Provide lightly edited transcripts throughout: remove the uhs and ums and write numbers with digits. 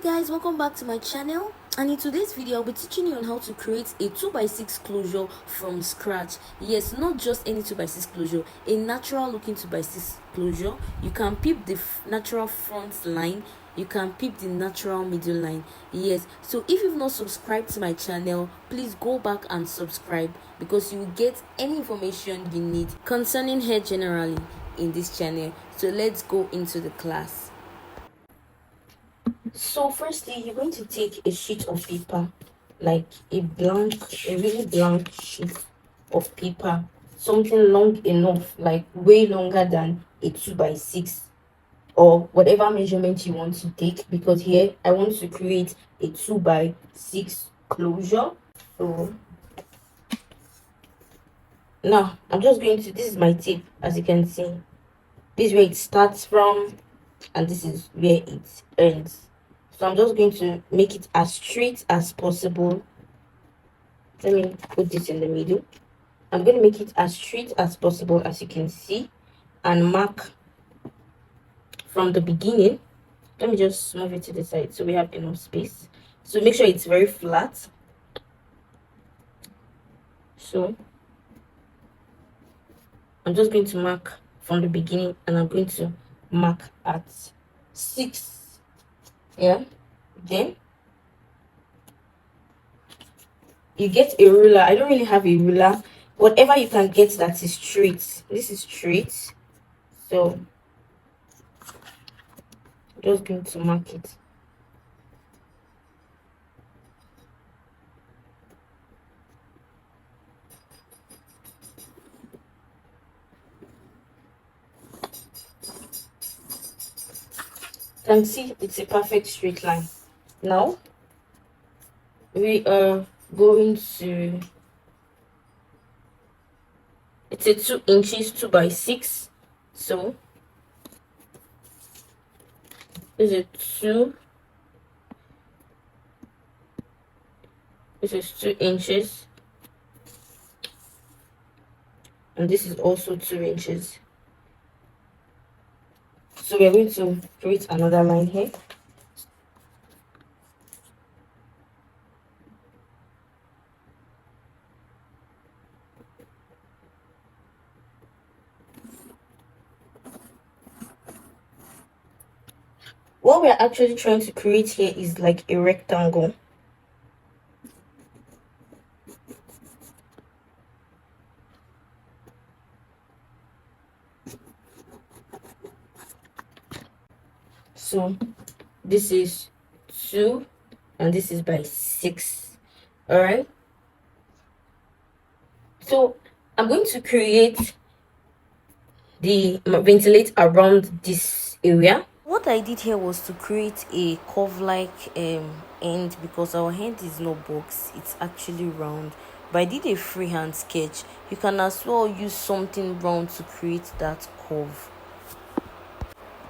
Guys, welcome back to my channel, and in today's video I'll be teaching you on how to create a 2x6 closure from scratch. Yes, not just any 2x6 closure, a natural looking 2x6 closure. You can peep the natural front line, you can peep the natural middle line. Yes, so if you've not subscribed to my channel, please go back and subscribe, because you will get any information you need concerning hair generally in this channel. So let's go into the class. So firstly, you're going to take a sheet of paper, like a really blank sheet of paper, something long enough, like way longer than a 2x6 or whatever measurement you want to take, because here I want to create a 2x6 closure. So now I'm just going to, this is my tape, as you can see. This is where it starts from, and this is where it ends. So I'm just going to make it as straight as possible. Let me put this in the middle. I'm going to make it as straight as possible, as you can see, and mark from the beginning. Let me just move it to the side so we have enough space. So make sure it's very flat. So I'm just going to mark from the beginning, and I'm going to mark at 6. Yeah, then you get a ruler. I don't really have a ruler. Whatever you can get that is straight. This is straight, so I'm just going to mark it. You can see it's a perfect straight line. Now we are going to, it's a 2 inches 2x6, so this is 2, this is 2 inches, and this is also 2 inches. So we're going to create another line here. What we're actually trying to create here is like a rectangle. So this is 2 and this is by 6. All right, so I'm going to create the ventilate around this area. What I did here was to create a curve like end, because our hand is not box, it's actually round, but I did a freehand sketch. You can as well use something round to create that curve.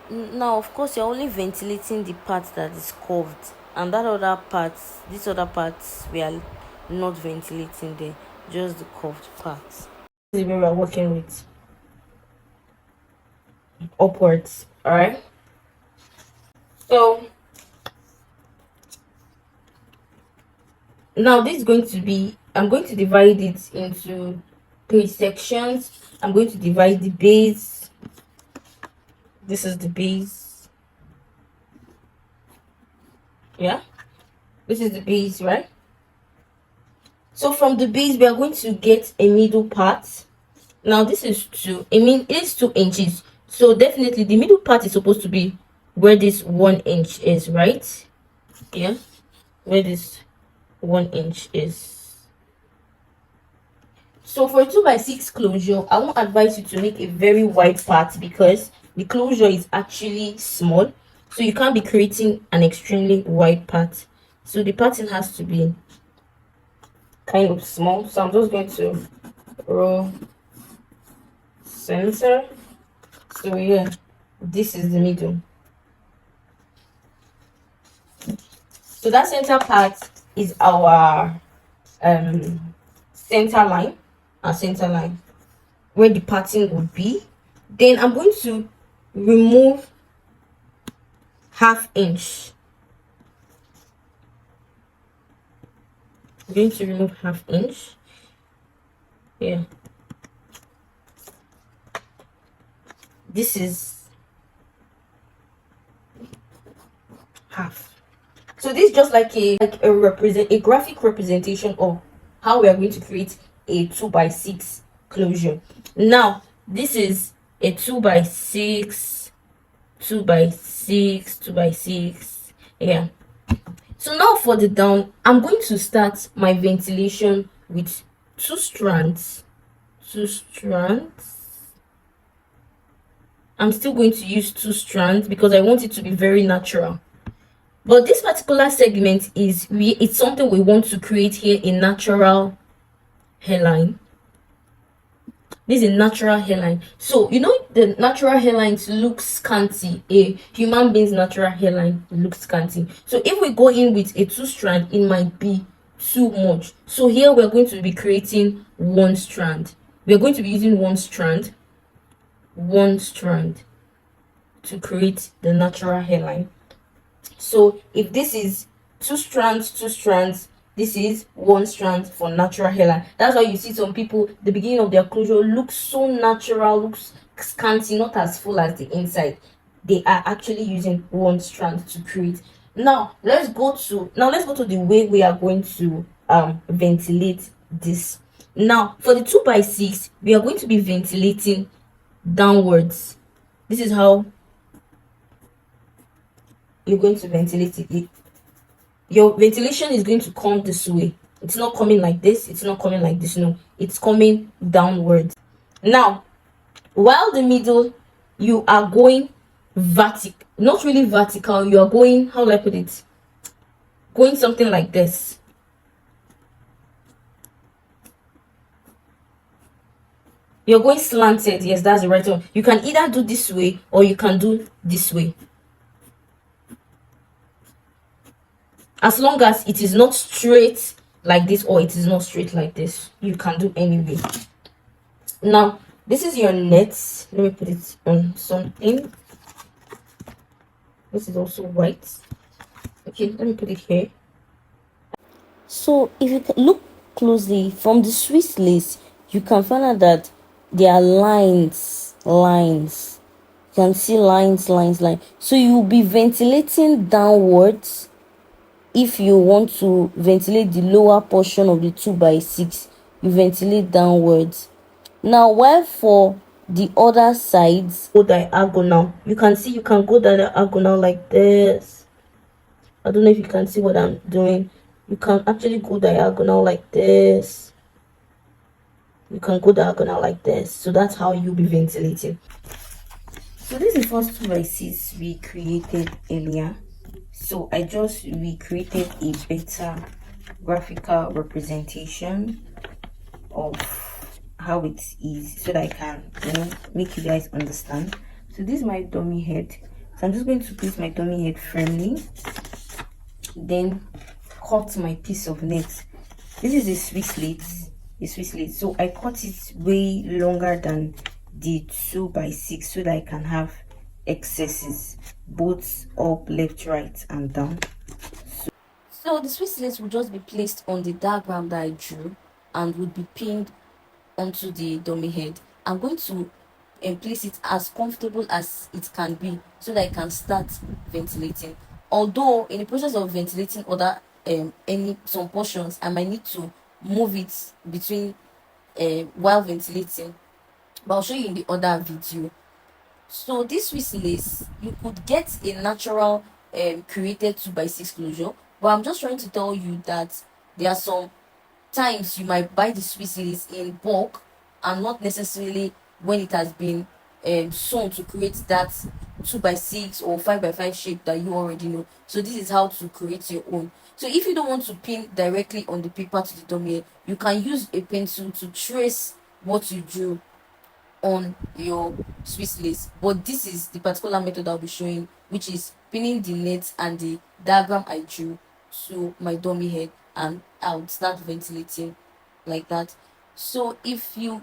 Now of course you're only ventilating the part that is curved, and that other part, this other part, we are not ventilating there, just the curved part. This is where we're working with upwards. All right, so now this is going to be, I'm going to divide it into 3 sections. I'm going to divide the base. This is the base. Yeah, this is the base, right? So from the base we are going to get a middle part. Now this is 2, it's 2 inches, so definitely the middle part is supposed to be where this 1 inch is, right? Yeah, where this 1 inch is. So for a 2x6 closure, I won't advise you to make a very wide part, because the closure is actually small, so you can't be creating an extremely wide part. So the pattern has to be kind of small. So I'm just going to row center. So yeah, this is the middle. So that center part is our center line, where the pattern would be. Then I'm going to remove 1/2 inch I'm going to remove 1/2 inch. Yeah, this is half. So this is just like a graphic representation of how we are going to create a 2x6 closure. Now this is a 2x6, 2x6, 2x6. Yeah. So now for the down, I'm going to start my ventilation with 2 strands. 2 strands. I'm still going to use 2 strands because I want it to be very natural. But this particular segment it's something we want to create here, a natural hairline. This is a natural hairline. So you know the natural hairlines look scanty. A human being's natural hairline looks scanty. So if we go in with a 2 strand, it might be too much. So here we're going to be creating 1 strand. We're going to be using 1 strand to create the natural hairline. So if this is 2 strands, this is 1 strand for natural hairline. That's why you see some people, the beginning of their closure looks so natural, looks scanty, not as full as the inside. They are actually using 1 strand to create. Now let's go to the way we are going to ventilate this. Now for the 2x6, we are going to be ventilating downwards. This is how you're going to ventilate it. Your ventilation is going to come this way. It's not coming like this, it's not coming like this. No, it's coming downwards. Now while the middle, you are going vertical, not really vertical, you are going, how will I put it, going something like this. You're going slanted. Yes, that's the right one. You can either do this way or you can do this way. As long as it is not straight like this or it is not straight like this, you can do anyway. Now this is your net. Let me put it on something. This is also white. Okay, let me put it here. So if you look closely from the Swiss lace, you can find out that there are lines. You can see lines. So you will be ventilating downwards. If you want to ventilate the lower portion of the 2x6, you ventilate downwards. Now while for the other sides, go diagonal. You can see you can go diagonal like this. I don't know if you can see what I'm doing. You can actually go diagonal like this. You can go diagonal like this. So that's how you'll be ventilating. So this is the first 2x6 we created earlier. So I just recreated a better graphical representation of how it is so that I can make you guys understand. So this is my dummy head. So I'm just going to place my dummy head firmly, then cut my piece of net. This is a Swiss lace. So I cut it way longer than the 2x6 so that I can have excesses both up, left, right, and down. so the Swiss lace will just be placed on the diagram that I drew and would be pinned onto the dummy head. I'm going to place it as comfortable as it can be so that I can start ventilating. Although in the process of ventilating other some portions, I might need to move it between while ventilating, but I'll show you in the other video. So this Swiss lace, you could get a natural created 2x6 closure, but I'm just trying to tell you that there are some times you might buy the Swiss lace in bulk and not necessarily when it has been sewn to create that 2x6 or 5x5 shape that you already know. So this is how to create your own. So if you don't want to pin directly on the paper to the dummy, you can use a pencil to trace what you drew on your Swiss lace. But this is the particular method I'll be showing, which is pinning the net and the diagram I drew to my dummy head, and I'll start ventilating like that. So if you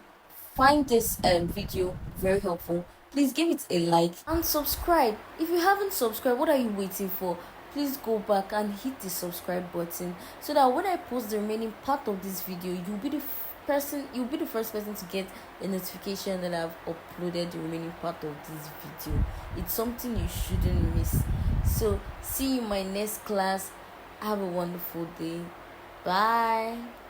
find this video very helpful, please give it a like and subscribe. If you haven't subscribed, what are you waiting for? please go back and hit the subscribe button, so that when I post the remaining part of this video, you'll be the first person to get a notification that I've uploaded the remaining part of this video. It's something you shouldn't miss. So see you in my next class. Have a wonderful day. Bye.